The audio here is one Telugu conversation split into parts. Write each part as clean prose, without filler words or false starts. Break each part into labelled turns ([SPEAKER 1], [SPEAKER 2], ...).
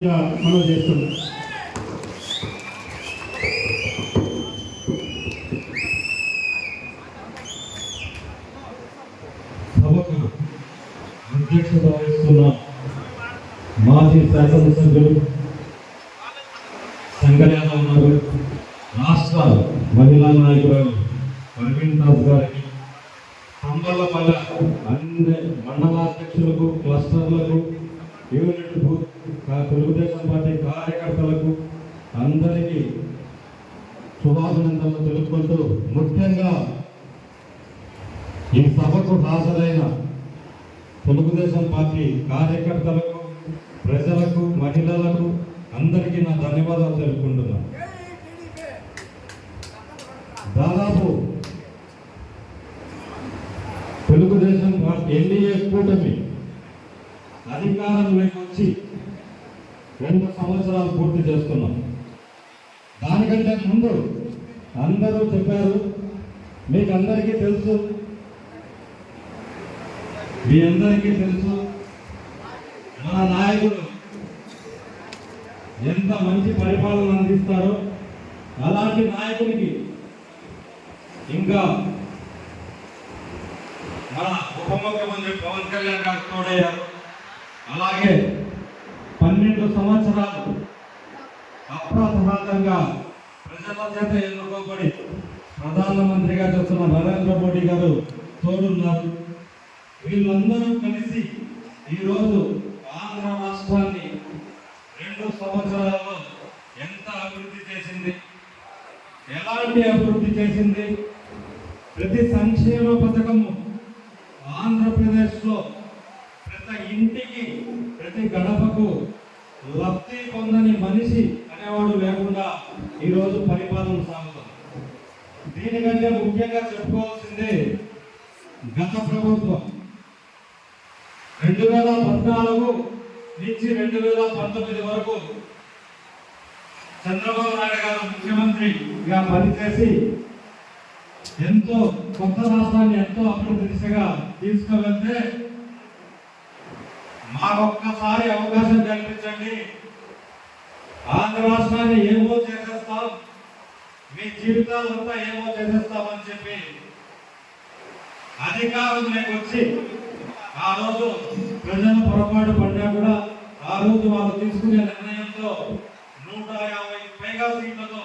[SPEAKER 1] మనం చేస్తున్నాం. సభకు అధ్యక్షత వహిస్తున్న మాజీ శాసనసభ్యులు సంగయాల ఉన్నారు, రాష్ట్ర మహిళా నాయకురాలు పర్వీన్ దాస్ గారికి, తంబలపల్ల అన్ని మండలాధ్యక్షులకు, క్లస్టర్లకు, యూనిట్ బూత్ తెలుగుదేశం పార్టీ కార్యకర్తలకు అందరికీ శుభాభినందనలు తెలుపుకుంటూ, ముఖ్యంగా ఈ సభకు హాజరైన తెలుగుదేశం పార్టీ కార్యకర్తలకు, ప్రజలకు, మహిళలకు అందరికీ నా ధన్యవాదాలు తెలుపుకుంటున్నాను. దాదాపు తెలుగుదేశం పార్టీ ఎన్డీఏ కూటమి అధికారంలోకి వచ్చి 2 సంవత్సరాలు పూర్తి చేస్తున్నాం. దానికంటే ముందు అందరూ చెప్పారు, మీకు అందరికీ తెలుసు, మీ అందరికీ తెలుసు మన నాయకుడు ఎంత మంచి పరిపాలన అందిస్తారో. అలాంటి నాయకుడికి ఇంకా మన ఉప ముఖ్యమంత్రి పవన్ కళ్యాణ్ గారు తోడయ్యారు. అలాగే 12 సంవత్సరాలు అప్రతిహతంగా ప్రజల చేత ఎన్నుకోబడి ప్రధానమంత్రిగా చేస్తున్న నరేంద్ర మోడీ గారు తోడున్నారు. వీళ్ళందరూ కలిసి ఈరోజు ఆంధ్ర రాష్ట్రాన్ని 2 సంవత్సరాల్లో ఎంత అభివృద్ధి చేసింది, ఎలాంటి అభివృద్ధి చేసింది, ప్రతి సంక్షేమ పథకము ఆంధ్రప్రదేశ్లో ప్రతి ఇంటికి, ప్రతి గడపకు లబ్ధి పొందని మనిషి అనేవాడు లేకుండా ఈరోజు పరిపాలన సాగుతుంది. దీనికంటే ముఖ్యంగా చెప్పుకోవాల్సిందే గత ప్రభుత్వం 2014 నుంచి 2019 వరకు చంద్రబాబు నాయుడు గారు ముఖ్యమంత్రిగా పనిచేసి ఎంతో కొత్త రాష్ట్రాన్ని ఎంతో అభివృద్ధి దిశగా తీసుకువెళ్తే, మాకొక్కసారి అవకాశం కల్పించండి, ఆంధ్ర రాష్ట్రాన్ని ఏమో చేసేస్తాం, మీ జీవితాలంతా ఏమో చేసేస్తామని చెప్పి అధికారంలోకి వచ్చి ఆ రోజు ప్రజలు పొరపాటు పడినా కూడా ఆ రోజు వాళ్ళు తీసుకునే నిర్ణయంతో 150 పైగా సీట్లతో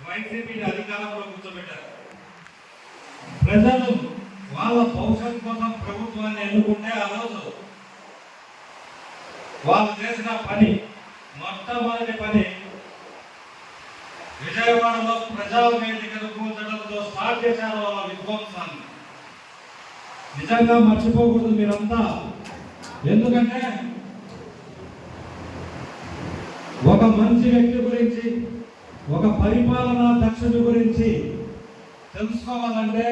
[SPEAKER 1] వైసీపీని అధికారంలో కూర్చోబెట్టారు. ప్రజలు వాళ్ళ భవిష్యత్ కోసం ప్రభుత్వాన్ని ఎన్నుకుంటే ఆ రోజు వాళ్ళు చేసిన పని, మొట్టమొదటి పని విజయవాడలో ప్రజావేదికను కూల్చడంతో స్టార్ట్ చేశారు వాళ్ళ విధ్వంసాన్ని. నిజంగా మర్చిపోకూడదు మీరంతా. ఎందుకంటే ఒక మంచి వ్యక్తి గురించి, ఒక పరిపాలనా దక్షుడి గురించి తెలుసుకోవాలంటే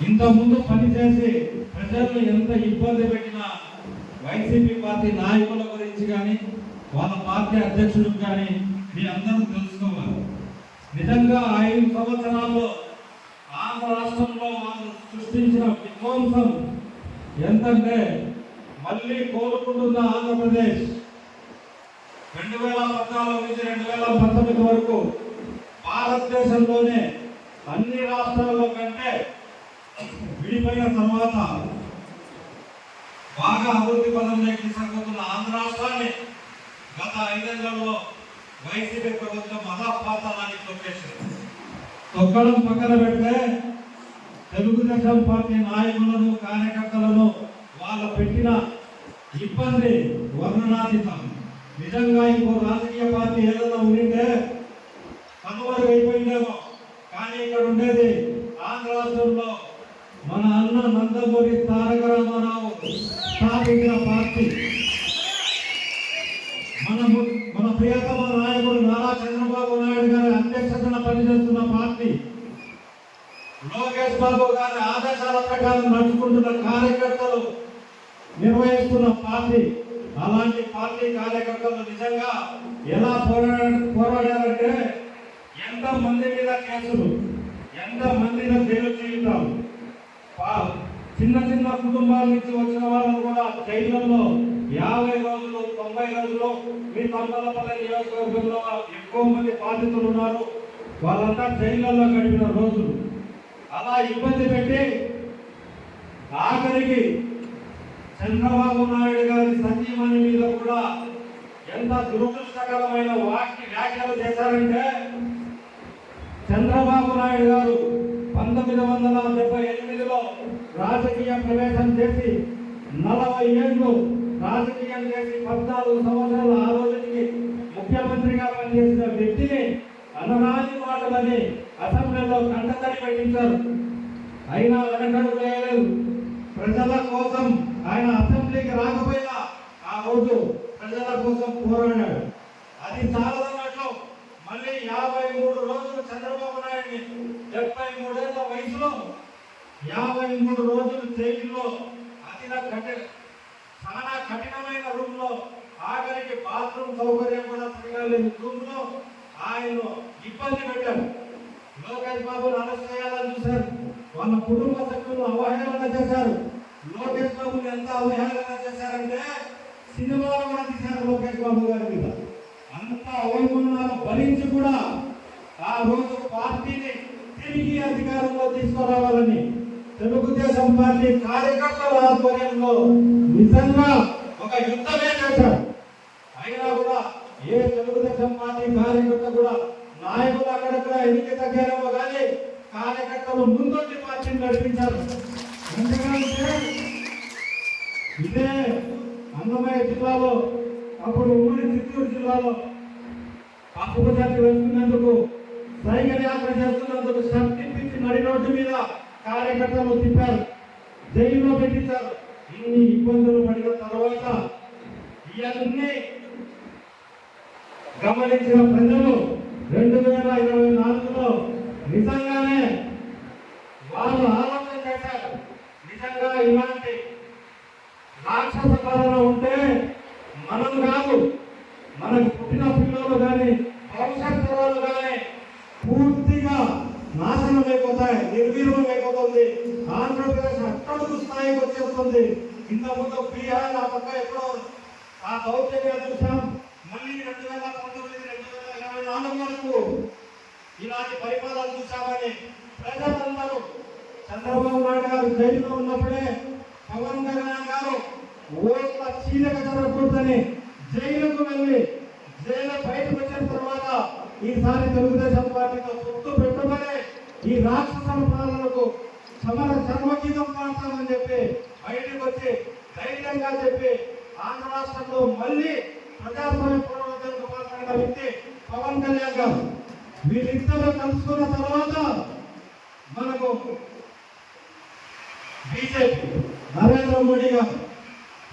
[SPEAKER 1] ఇంతకుముందు పనిచేసి ప్రజలను ఎంత ఇబ్బంది పెట్టిన వైసీపీ పార్టీ నాయకుల గురించి కానీ, వాళ్ళ పార్టీ అధ్యక్షులకు కానీ మీ అందరూ తెలుసుకోవాలి. నిజంగా 5 సంవత్సరాల్లో ఆంధ్ర రాష్ట్రంలో వాళ్ళు సృష్టించిన విధ్వంసం ఎంతంటే, మళ్ళీ కోరుకుంటున్న ఆంధ్రప్రదేశ్ 2014 నుంచి 2019 వరకు భారతదేశంలోనే అన్ని రాష్ట్రాల్లో కంటే విడిపోయిన తర్వాత బాగా అభివృద్ధి పదంలోకి తీసుకుపోతున్న ఆంధ్ర రాష్ట్రాన్ని గత 5 ఏళ్లలో వైసీపీ ప్రభుత్వం మహాపాతాళానికి తొక్కడం పక్కన పెడితే, తెలుగుదేశం పార్టీ నాయకులను, కార్యకర్తలను వాళ్ళు పెట్టిన ఇబ్బంది వర్ణనాతీతం. నిజంగా ఇంకో రాజకీయ పార్టీ ఏదైనా ఉంటే కనుమరుగు అయిపోయిందేమో, కానీ ఇక్కడ ఉండేది ఆంధ్ర రాష్ట్రంలో మన అన్న నందమూరి తారక రామారావు స్థాపించిన పార్టీ, మన ప్రియతమ నాయకుడు నారా చంద్రబాబు నాయుడు గారి అధ్యక్షతన పనిచేస్తున్న పార్టీ, లోకేష్ బాబు గారి ఆదేశాల ప్రకారం నడుచుకుంటున్న కార్యకర్తలు నిర్వహిస్తున్న పార్టీ. అలాంటి పార్టీ కార్యకర్తలు నిజంగా ఎలా పోరాడారంటే, ఎంతమంది మీద కేసులు, ఎంతమంది జైలు జీవితాలు, చిన్న చిన్న కుటుంబాల నుంచి వచ్చిన వాళ్ళను కూడా జైళ్లలో 50 రోజులు 90 రోజులు మీ తంబలపల్లి నియోజకవర్గంలో ఎక్కువ మంది బాధితులు ఉన్నారు. వాళ్ళంతా జైళ్ళల్లో గడిపిన రోజులు. అలా ఇబ్బంది పెట్టి ఆఖరికి చంద్రబాబు నాయుడు గారి సంజీవని మీద కూడా ఎంత దురదృష్టకరమైన వ్యాఖ్యలు చేశారంటే, చంద్రబాబు నాయుడు గారు 1978లో రాజకీయ ప్రవేశం చేసి 40 ఏళ్ళు రాజకీయం చేసి 14 సంవత్సరాలు ఆ రోజుకి ముఖ్యమంత్రిగా పనిచేసిన వ్యక్తిని అనరాని మాటలని అసెంబ్లీలో కంటతడి పెట్టించారు. అయినా వెనకడుగు వేయలేదు. ప్రజల కోసం ఆయన అసెంబ్లీకి రాకపోయినా ఆ రోజు ప్రజల కోసం పోరాడాడు. అది చాలదన్నట్లు మళ్ళీ 53 రోజులు చంద్రబాబు నాయుడిని 73 ఏళ్ల వయసులో 53 రోజులు జైల్లో చాలా కఠినమైన రూమ్ లో, ఆఖరికి బాత్రూమ్ సౌకర్యం కూడా సరిగా లేని రూమ్ లో ఆయన ఇబ్బంది పెట్టారు. లోకేష్ బాబును అరెస్ట్ చేయాలని చూశారు. వాళ్ళ కుటుంబ సభ్యులను అవహేళన చేశారు. లోకేష్ బాబుని ఎంత అవహేళన చేశారంటే సినిమాలు కూడా తీశారు లోకేష్ బాబు గారి మీద. అంత అవమానాలు భరించి కూడా ఆ రోజు పార్టీని తిరిగి అధికారంలో తీసుకురావాలని తెలుగుదేశం పార్టీ కార్యకర్తల ఆధ్వర్యంలో నిజంగా ఒక యుద్ధమే చేశారు. అయినా కూడా ఏ తెలుగుదేశం పార్టీ కార్యకర్త కూడా నాయకులు అక్కడక్కడ ఎన్నిక తగ్గారేమో కానీ కార్యకర్తలు ముందొచ్చి పార్టీని నడిపించారు. ఇదే అన్నమయ్య జిల్లాలో, అప్పుడు ఉమ్మడి చిత్తూరు జిల్లాలో పసుపు జాతి వేసుకున్నందుకు, సైకిల్ యాత్ర చేస్తున్నందుకు శక్తిపించి నడి రోడ్డు మీద కార్యకర్తలు తిప్పారు, జైల్లో పెట్టించారు. ఇన్ని ఇబ్బందులు పడిన తర్వాత ఇవన్నీ గమనించిన ప్రజలు 2024లో నిజంగానే వాళ్ళు ఆలోచన చేశారు. నిజంగా ఇలాంటి రాక్షస పాలన ఉంటే మనం కాదు, మనకు పుట్టిన పిల్లలు కానీ భవిష్యత్ తరాలు కానీ పూర్తిగా నాశనం అయిపోతాయి, నిర్వీర్యం అయిపోతుంది. ఆంధ్రప్రదేశ్ అట్టడుగు స్థాయికి వచ్చేస్తుంది. ఇంతకుముందు బీహార్ ఆ పక్క ఎప్పుడో ఆ దౌర్జన్యాలు చూసాం. మళ్ళీ 2019, 2024 వరకు ఇలాంటి పరిపాలన చూసామని ప్రజలందరూ చంద్రబాబు నాయుడు గారు జైలులో ఉన్నప్పుడే పవన్ కళ్యాణ్ గారు ఓట్ల చీలక జరగకూడదని జైలుకు వెళ్ళి జైలు బయటకు వచ్చిన తర్వాత ఈసారి తెలుగుదేశం పార్టీతో పొత్తు పెట్టుబడి ఈ రాక్షస పాలనకు చర్మగీతం పాడతామని చెప్పి బయటకు వచ్చి ధైర్యంగా చెప్పి ఆంధ్ర రాష్ట్రంలో మళ్ళీ ప్రజాస్వామ్య పునరుద్ధరణకు పాల్పడిన వ్యక్తి పవన్ కళ్యాణ్ గారు. వీళ్ళిద్దరూ కలుసుకున్న తర్వాత మనకు బీజేపీ నరేంద్ర మోడీ గారు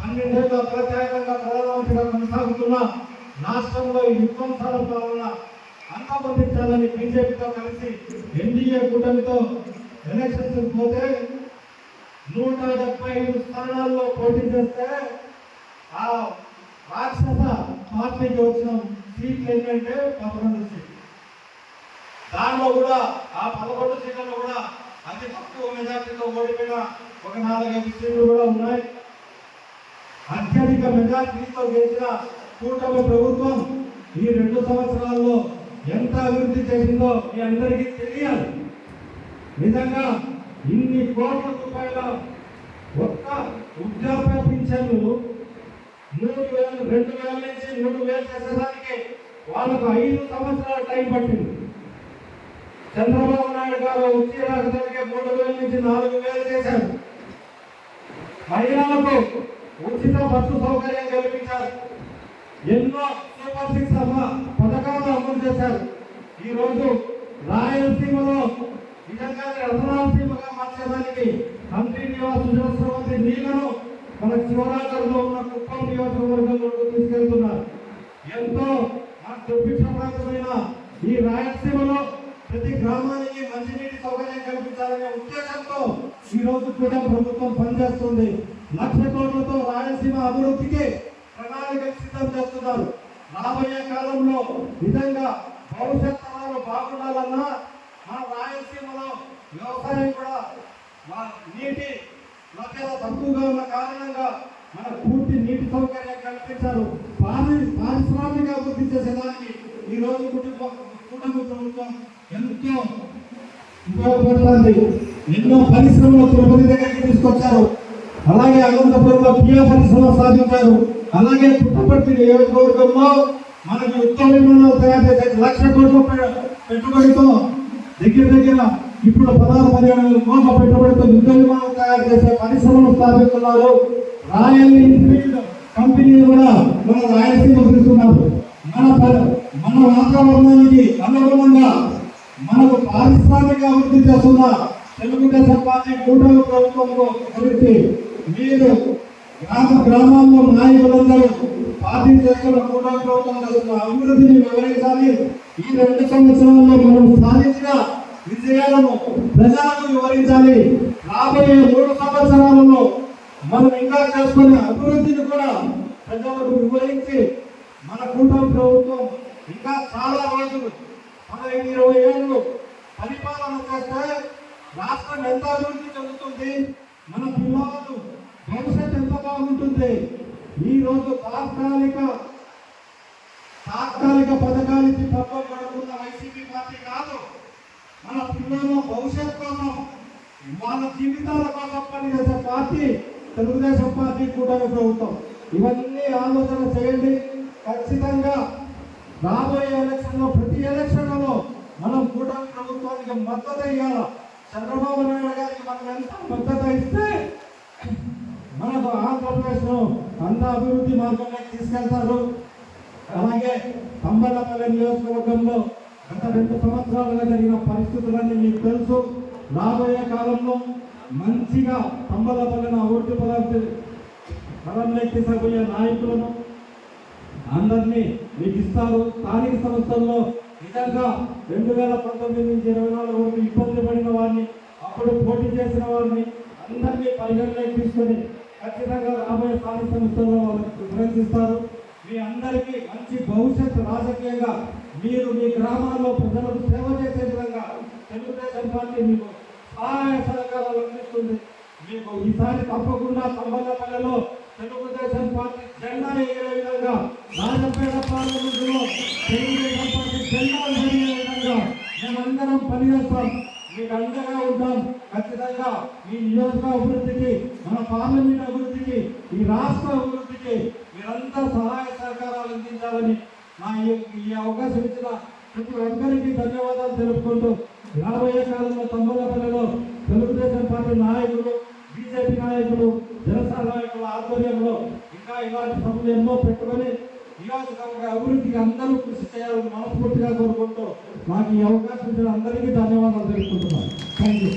[SPEAKER 1] 12 ఏళ్ల ప్రత్యేకంగా ప్రధానమంత్రిగా కొనసాగుతున్న రాష్ట్రంలో ఈ విధ్వంసాల పాలన అంతమొందించాలని బీజేపీతో కలిసి ఎన్డీఏ కూటమితో ఎలక్షన్స్ పోతే 175 స్థానాల్లో పోటీ చేస్తే ఆ రాక్షస పార్టీకి వచ్చిన సీట్లు ఏంటంటే 11 సీట్లు. దానిలో కూడా ఆ 11 సీట్లలో కూడా అతి తక్కువ మెజార్టీతో ఓడిపోయిన ఒక 4-5 సీట్లు కూడా ఉన్నాయి. అత్యధిక మెజార్టీతో గెలిచిన కూటమి ప్రభుత్వం ఈ 2 సంవత్సరాల్లో ఎంత అభివృద్ధి చేసిందో మీ అందరికీ తెలియాలి. నిజంగా ఇన్ని కోట్ల రూపాయల ఒక్క వృద్ధాప్య పింఛన్లు 2,000 నుంచి 3,000 చేసేదానికి వాళ్ళకు 5 సంవత్సరాల టైం పట్టింది. చంద్రబాబు నాయుడు గారు వచ్చి రాకడానికి 3,000 నుంచి 4,000 చేశారు. మహిళలకు ఉచిత బస్సు సౌకర్యం కల్పించారు. ఎన్నో సూపర్ 6 పథకాలు అమలు చేశారు. ఈరోజు రాయలసీమలో నిజంగా రతనాలసీమగా మార్చడానికి హంపి నివాస సుజలస్రవంతి నీళ్లను మన శివరాగర్లో ఉన్న కుప్పం నియోజకవర్గంలోకి తీసుకెళ్తున్నారు. ఎంతో దుర్భిక్షప్రాంతమైన ఈ రాయలసీమలో ప్రతి గ్రామానికి మంచినీటి సౌకర్యం కల్పించాలనే ఉద్దేశంతో ఈ రోజు కూడా ప్రభుత్వం పనిచేస్తుంది. 1,00,000 కోట్లతో రాయలసీమ అభివృద్ధికి ప్రణాళికలు సిద్ధం చేస్తున్నారు. రాబోయే కాలంలో నిజంగా భవిష్యత్ తరాలు బాగుండాలన్నా మన రాయలసీమలో వ్యవసాయం కూడా నీటి లభ్యత తక్కువగా ఉన్న కారణంగా మనకు పూర్తి నీటి సౌకర్యం కల్పించారు. పారిశ్రామిక అభివృద్ధి చేసేదానికి ఈ రోజు కూటమి ప్రభుత్వం ఎంతో ఉపయోగపడుతుంది. ఎన్నో పరిశ్రమలు తిరుపతి దగ్గరికి తీసుకొచ్చారు. అలాగే అనంతపురంలో కియా పరిశ్రమ స్థాపించారు. అలాగే పుట్టపర్తి నియోజకవర్గంలో మనకి యుద్ధ విమానాలు తయారు చేసే 1,00,000 కోట్ల పెట్టుబడితో దగ్గర ఇప్పుడు 16-17 కోట్ల పెట్టుబడితో యుద్ధ విమానాలు తయారు చేసే పరిశ్రమలు స్థాపిస్తున్నారు. రాయల్ ఎన్ఫీల్డ్ కంపెనీ కూడా మన రాయలసీమ పిలుస్తున్నారు. మన వాతావరణానికి అనుగుణంగా మనకు పారిశ్రామిక అభివృద్ధి చేస్తున్న తెలుగుదేశం పార్టీ కూటమి ప్రభుత్వంలో గురించి మీరు గ్రామాల్లో నాయకులందరూ పార్టీ చేస్తున్న కూటమి ప్రభుత్వం చేస్తున్న అభివృద్ధిని వివరించాలి. ఈ 2 సంవత్సరాల్లో మనం సాధించిన విజయాలను ప్రజలకు వివరించాలి. రాబోయే 3 సంవత్సరాలలో మనం ఇంకా చేసుకునే అభివృద్ధిని కూడా ప్రజలకు వివరించి మన కూటమి ప్రభుత్వం ఇంకా చాలా రోజులు 15-20 ఏళ్ళు పరిపాలన చేస్తే రాష్ట్రం ఎంత అభివృద్ధి చెందుతుంది, మన పిల్లలకు భవిష్యత్తు ఎంత బాగుంటుంది. ఈ రోజు తాత్కాలిక పథకాలు ఇచ్చి పబ్బం పడుతున్న వైసీపీ పార్టీ కాదు, మన పిల్లల భవిష్యత్తు కోసం వాళ్ళ జీవితాల కోసం పనిచేసే పార్టీ తెలుగుదేశం పార్టీ కూటమి ప్రభుత్వం. ఇవన్నీ ఆలోచన చేయండి. ఖచ్చితంగా రాబోయే ఎలక్షన్లో ప్రతి ఎలక్షన్లలో మనం కూటమి ప్రభుత్వానికి మద్దతు ఇవ్వాలి. చంద్రబాబు నాయుడు గారికి మనం ఎంత మద్దతు ఇస్తే మనకు ఆంధ్రప్రదేశ్ను అంత అభివృద్ధి మార్గంలోకి తీసుకెళ్తారు. అలాగే తంబలపల్లి నియోజకవర్గంలో గత 2 సంవత్సరాలుగా జరిగిన పరిస్థితులన్నీ మీకు తెలుసు. రాబోయే కాలంలో మంచిగా తంబలపల్లిన అభివృద్ధి పదంలోకి తీసుకుపోయే నాయకులను అందరినీ మీకు ఇస్తారు. స్థానిక సంస్థల్లో నిజంగా 2019 నుంచి 24 వరకు ఇబ్బందులు పడిన వారిని, అప్పుడు పోటీ చేసిన వారిని అందరినీ పరిగణలోకి తీసుకొని ఖచ్చితంగా రాబోయే స్థానిక సంస్థల్లో వాళ్ళకి ప్రిఫరెన్స్ ఇస్తారు. మీ అందరికీ మంచి భవిష్యత్తు రాజకీయంగా మీరు మీ గ్రామాల్లో ప్రజలకు సేవ చేసే విధంగా తెలుగుదేశం పార్టీ మీకు సహాయ సహకారాలు అందిస్తుంది. మీకు ఈసారి తప్పకుండా తంబలపల్లిలో తెలుగుదేశం పార్టీ జెండా ఎగిరే విధంగా, రాజపేట పార్లమెంటులో తెలుగుదేశం పార్టీ జెండా ఎగిరే విధంగా మేమందరం పనిచేస్తాం. మీకు అండగా ఉంటాం. ఖచ్చితంగా ఈ నియోజక అభివృద్ధికి, మన పార్లమెంట్ అభివృద్ధికి, ఈ రాష్ట్ర అభివృద్ధికి మీరంతా సహాయ సహకారాలు అందించాలని ఈ అవకాశం ఇచ్చిన ప్రతి ఒక్కరికి ధన్యవాదాలు తెలుపుకుంటూ, రాబోయే కాలంలో తంబలపల్లిలో తెలుగుదేశం పార్టీ నాయకులు, బీజేపీ నాయకులు, జనసేన నాయకుల ఆధ్వర్యంలో ఇంకా ఇలాంటి సభలు ఎన్నో పెట్టుకొని నియోజకవర్గ అభివృద్ధికి అందరూ కృషి చేయాలని మనస్ఫూర్తిగా కోరుకుంటూ నాకు ఈ అవకాశం ఇచ్చిన అందరికీ ధన్యవాదాలు తెలుపుకుంటున్నాను. Thank you.